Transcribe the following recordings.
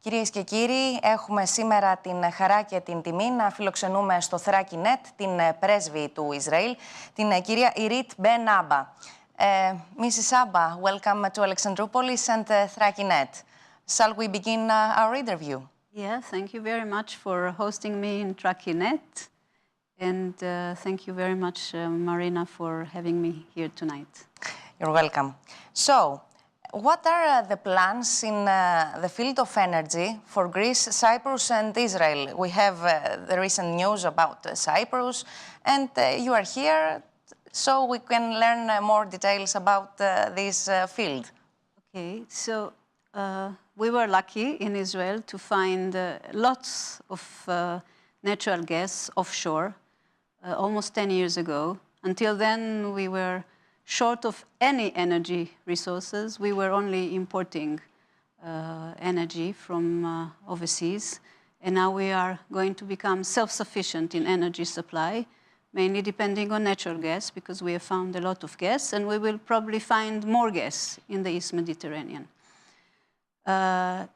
Κυρίες και κύριοι, έχουμε σήμερα την χαρά και την τιμή να φιλοξενούμε στο ΘΡΑΚΗ ΝΕΤ την πρέσβη του Ισραήλ, την κυρία Ιρίτ Μπεν-Άμπα. Mrs. Abba, welcome to Alexandroupoli and ΘΡΑΚΗ ΝΕΤ. Shall we begin our interview? Yeah, thank you very much for hosting me in ΘΡΑΚΗ ΝΕΤ. And thank you very much, Marina, for having me here tonight. You're welcome. So, what are the plans in the field of energy for Greece, Cyprus and Israel? We have the recent news about Cyprus, and you are here so we can learn more details about this field. Okay, so we were lucky in Israel to find lots of natural gas offshore almost 10 years ago. Until then, we were short of any energy resources. We were only importing energy from overseas. And now we are going to become self-sufficient in energy supply, mainly depending on natural gas, because we have found a lot of gas, and we will probably find more gas in the East Mediterranean.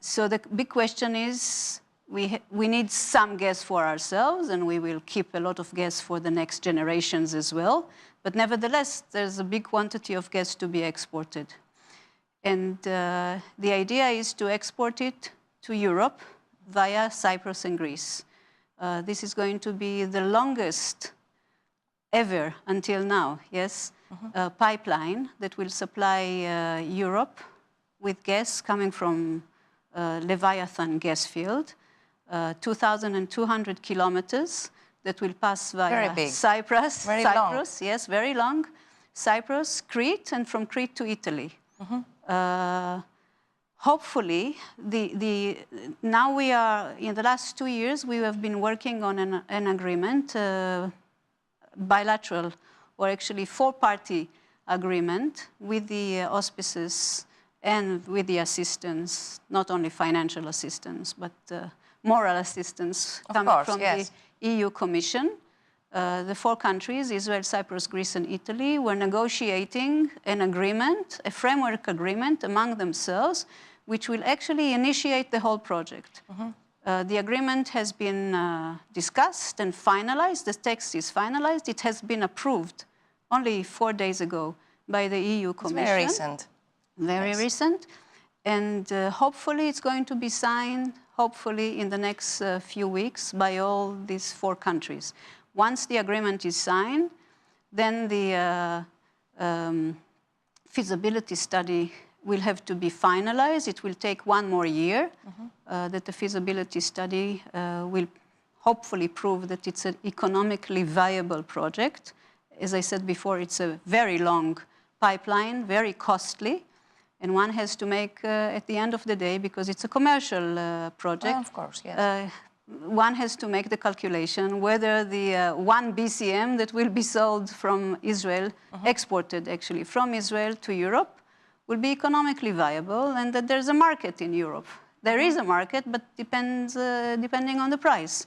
So the big question is, we need some gas for ourselves, and we will keep a lot of gas for the next generations as well. But nevertheless, there's a big quantity of gas to be exported. And the idea is to export it to Europe via Cyprus and Greece. This is going to be the longest ever until now, yes, pipeline that will supply Europe with gas coming from Leviathan gas field, 2,200 kilometers, that will pass via Cyprus. Very long. Yes, very long. Cyprus, Crete, and from Crete to Italy. Hopefully, now we are, in the last 2 years, we have been working on an agreement, bilateral, or actually four-party agreement with the auspices and with the assistance, not only financial assistance, but moral assistance coming from the EU Commission. The four countries, Israel, Cyprus, Greece, and Italy, were negotiating an agreement, a framework agreement among themselves, which will actually initiate the whole project. The agreement has been discussed and finalized. The text is finalized. It has been approved only 4 days ago by the EU Commission. It's very recent. Very recent. And hopefully it's going to be signed, hopefully in the next few weeks, by all these four countries. Once the agreement is signed, then the feasibility study will have to be finalized. It will take 1 more year that the feasibility study will hopefully prove that it's an economically viable project. As I said before, it's a very long pipeline, very costly. And one has to make, at the end of the day, because it's a commercial project, of course, yes. One has to make the calculation whether the 1 BCM that will be sold from Israel, exported actually from Israel to Europe, will be economically viable, and that there's a market in Europe. There is a market, but depending on the price.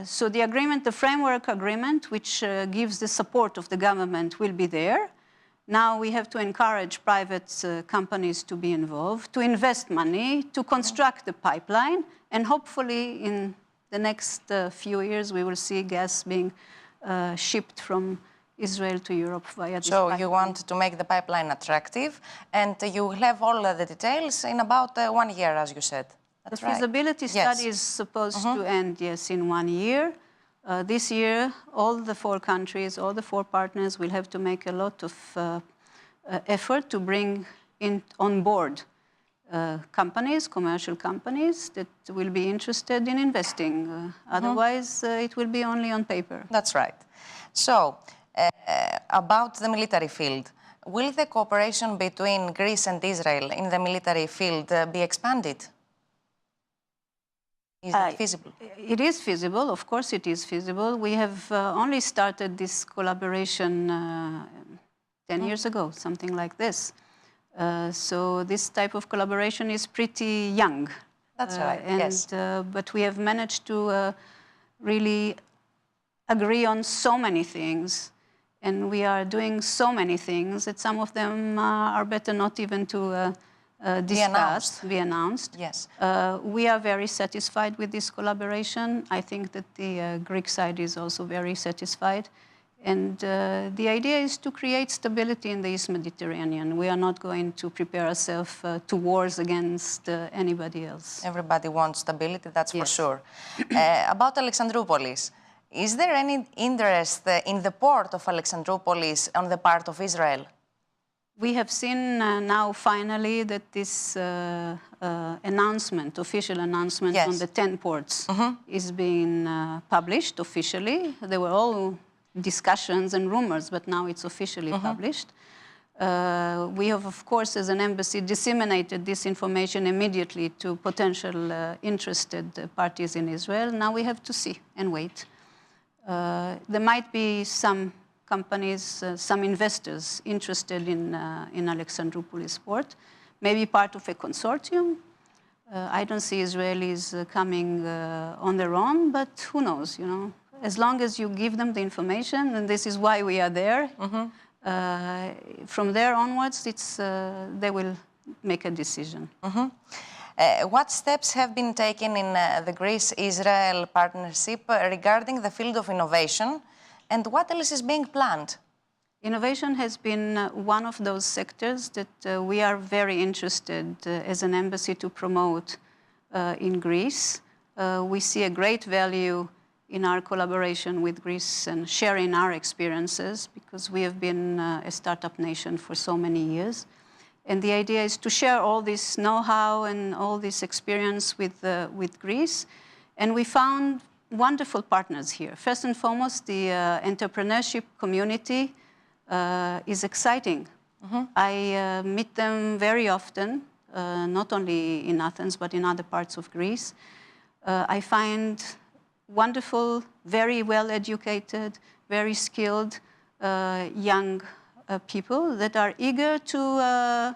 So the agreement, the framework agreement, which gives the support of the government, will be there. Now we have to encourage private companies to be involved, to invest money, to construct the pipeline, and hopefully in the next few years we will see gas being shipped from Israel to Europe via this pipeline. So you want to make the pipeline attractive, and you will have all the details in about 1 year, as you said. That's the feasibility study is supposed to end, yes, in 1 year. This year, all the four countries, all the four partners will have to make a lot of effort to bring on board companies, commercial companies that will be interested in investing. Otherwise, it will be only on paper. That's right. So, about the military field, will the cooperation between Greece and Israel in the military field be expanded? Is it feasible? It is feasible. Of course it is feasible. We have only started this collaboration 10 years ago, something like this. So this type of collaboration is pretty young. That's right, yes. But we have managed to really agree on so many things. And we are doing so many things that some of them are better not even to discussed, be announced. Yes. We are very satisfied with this collaboration. I think that the Greek side is also very satisfied. And the idea is to create stability in the East Mediterranean. We are not going to prepare ourselves to wars against anybody else. Everybody wants stability, that's Yes. for sure. About Alexandroupolis, is there any interest in the port of Alexandroupolis on the part of Israel? We have seen now finally that this announcement, official announcement Yes. on the 10 ports is being published officially. There were all discussions and rumors, but now it's officially published. We have, of course, as an embassy, disseminated this information immediately to potential interested parties in Israel. Now we have to see and wait. There might be some companies, some investors interested in Alexandroupolis port, maybe part of a consortium. I don't see Israelis coming on their own, but who knows, you know. As long as you give them the information, and this is why we are there, from there onwards, they will make a decision. What steps have been taken in the Greece-Israel partnership regarding the field of innovation, and what else is being planned? Innovation has been one of those sectors that we are very interested as an embassy to promote in Greece. We see a great value in our collaboration with Greece and sharing our experiences, because we have been a startup nation for so many years. And the idea is to share all this know-how and all this experience with Greece. And we found wonderful partners here. First and foremost, the entrepreneurship community is exciting. I meet them very often, not only in Athens, but in other parts of Greece. I find wonderful, very well-educated, very skilled young people that are eager to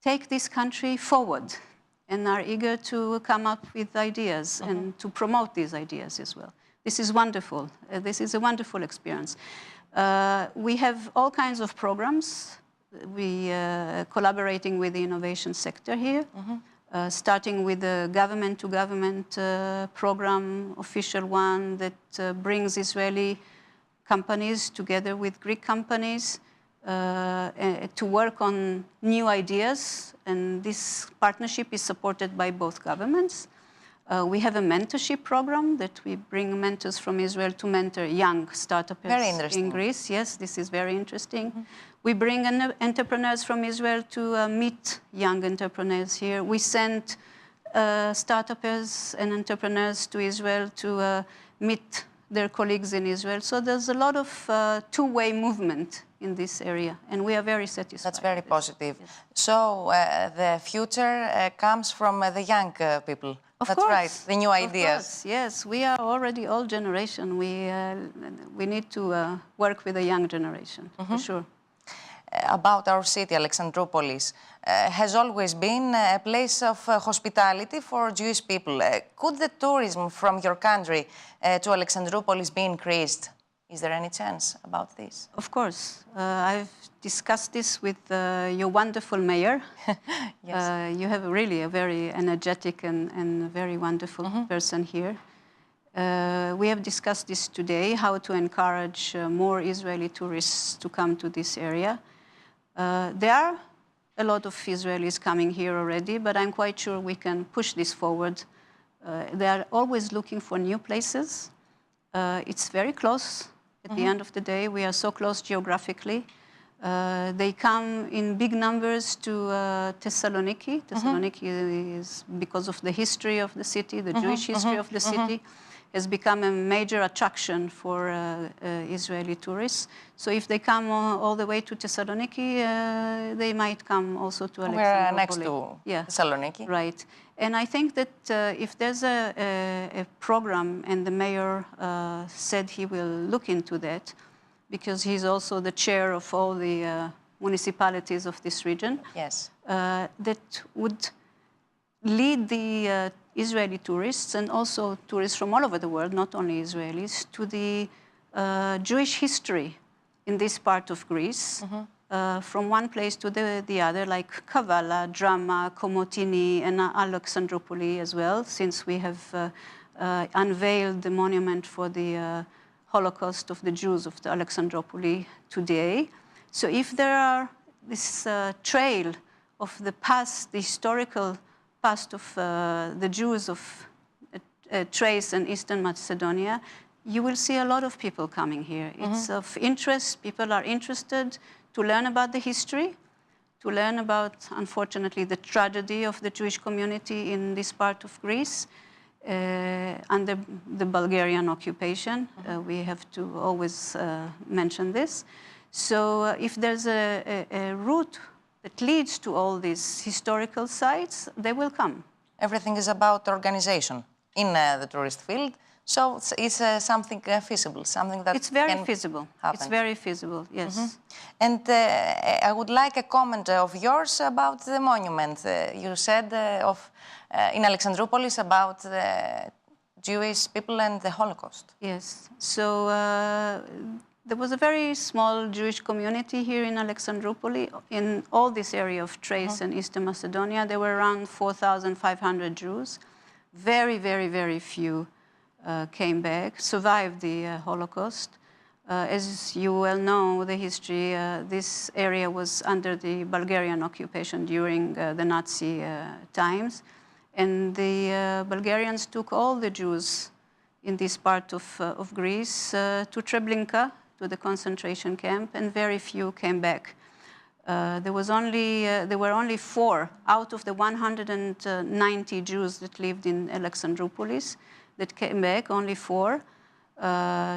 take this country forward and are eager to come up with ideas and to promote these ideas as well. This is wonderful. This is a wonderful experience. We have all kinds of programs. We are collaborating with the innovation sector here. Starting with the government-to-government program, official one that brings Israeli companies together with Greek companies to work on new ideas. And this partnership is supported by both governments. We have a mentorship program that we bring mentors from Israel to mentor young startups in Greece. Yes, this is very interesting. We bring entrepreneurs from Israel to meet young entrepreneurs here. We send startups and entrepreneurs to Israel to meet their colleagues in Israel. So there's a lot of two-way movement in this area, and we are very satisfied. That's very positive. Yes. So the future comes from the young people. That's right, the new ideas. Of course, yes, we are already old generation. We need to work with the young generation, for sure. About our city, Alexandroupolis, has always been a place of hospitality for Jewish people. Could the tourism from your country to Alexandroupolis be increased? Is there any chance about this? Of course. I've discussed this with your wonderful mayor. Yes. You have really a very energetic and very wonderful person here. We have discussed this today, how to encourage more Israeli tourists to come to this area. There are a lot of Israelis coming here already, but I'm quite sure we can push this forward. They are always looking for new places. It's very close. At the end of the day, we are so close geographically. They come in big numbers to Thessaloniki. Thessaloniki is, because of the history of the city, the Jewish history of the city, has become a major attraction for Israeli tourists. So if they come all the way to Thessaloniki, they might come also to Alexandroupoli. We're next to Thessaloniki. Right. And I think that if there's a program, and the mayor said he will look into that, because he's also the chair of all the municipalities of this region, yes, that would lead the Israeli tourists and also tourists from all over the world, not only Israelis, to the Jewish history in this part of Greece, from one place to the other, like Kavala, Drama, Komotini, and Alexandroupoli as well, since we have unveiled the monument for the Holocaust of the Jews of the Alexandroupoli today. So if there are this trail of the past, the historical past of the Jews of Thrace and Eastern Macedonia, you will see a lot of people coming here. It's of interest. People are interested to learn about the history, to learn about, unfortunately, the tragedy of the Jewish community in this part of Greece under the Bulgarian occupation. We have to always mention this. So if there's a route that leads to all these historical sites, they will come. Everything is about organization in the tourist field. So it's something feasible, something that it's very can feasible. happen. It's very feasible, yes. And I would like a comment of yours about the monument. You said in Alexandroupolis about the Jewish people and the Holocaust. Yes. So there was a very small Jewish community here in Alexandroupoli. In all this area of Thrace and Eastern Macedonia, there were around 4,500 Jews. Very, very, very few came back, survived the Holocaust. As you well know, the history, this area was under the Bulgarian occupation during the Nazi times. And the Bulgarians took all the Jews in this part of Greece to Treblinka, to the concentration camp, and very few came back. There were only 4 out of the 190 Jews that lived in Alexandroupolis that came back, only 4.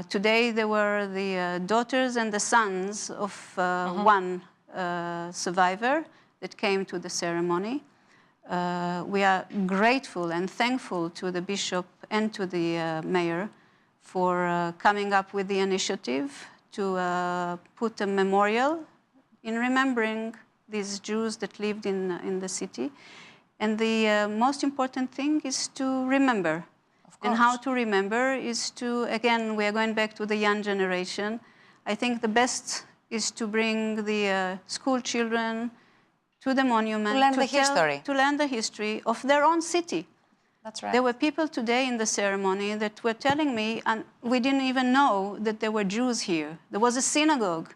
Today there were the daughters and the sons of one survivor that came to the ceremony. We are grateful and thankful to the bishop and to the mayor for coming up with the initiative to put a memorial in remembering these Jews that lived in the city. And the most important thing is to remember. And how to remember is to, again, we are going back to the young generation. I think the best is to bring the school children to the monument. To learn the history. To learn the history of their own city. That's right. There were people today in the ceremony that were telling me, and we didn't even know that there were Jews here. There was a synagogue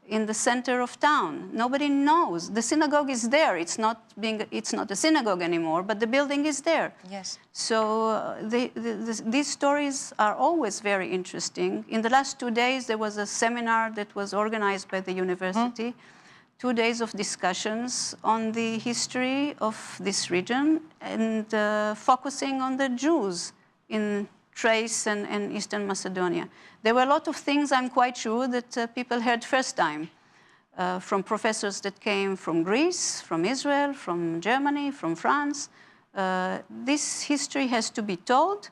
in the center of town. Nobody knows. The synagogue is there. It's not a synagogue anymore, but the building is there. Yes. So these stories are always very interesting. In the last 2 days, there was a seminar that was organized by the university. 2 days of discussions on the history of this region and focusing on the Jews in Thrace and Eastern Macedonia. There were a lot of things, I'm quite sure, that people heard first time from professors that came from Greece, from Israel, from Germany, from France. This history has to be told,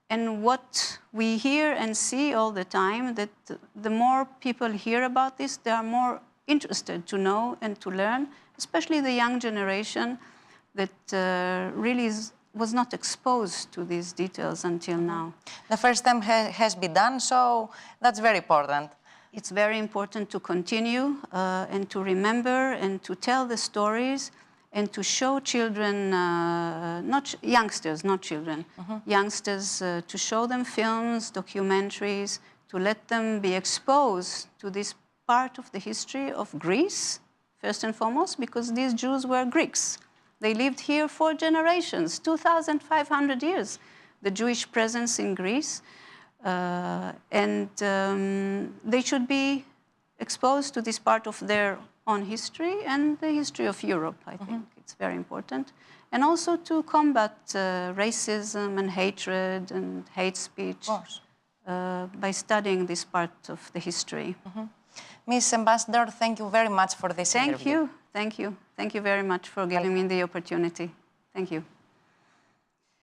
and what we hear and see all the time, that the more people hear about this, they are more interested to know and to learn, especially the young generation that really was not exposed to these details until now. The first time has been done, so that's very important. It's very important to continue and to remember and to tell the stories and to show children, youngsters, not children, youngsters, to show them films, documentaries, to let them be exposed to this part of the history of Greece, first and foremost, because these Jews were Greeks. They lived here for generations, 2,500 years, the Jewish presence in Greece. And they should be exposed to this part of their own history and the history of Europe, I think. It's very important. And also to combat racism and hatred and hate speech by studying this part of the history. Ms. Ambassador, thank you very much for this interview. Thank you. Thank you. Thank you very much for giving me the opportunity. Thank you.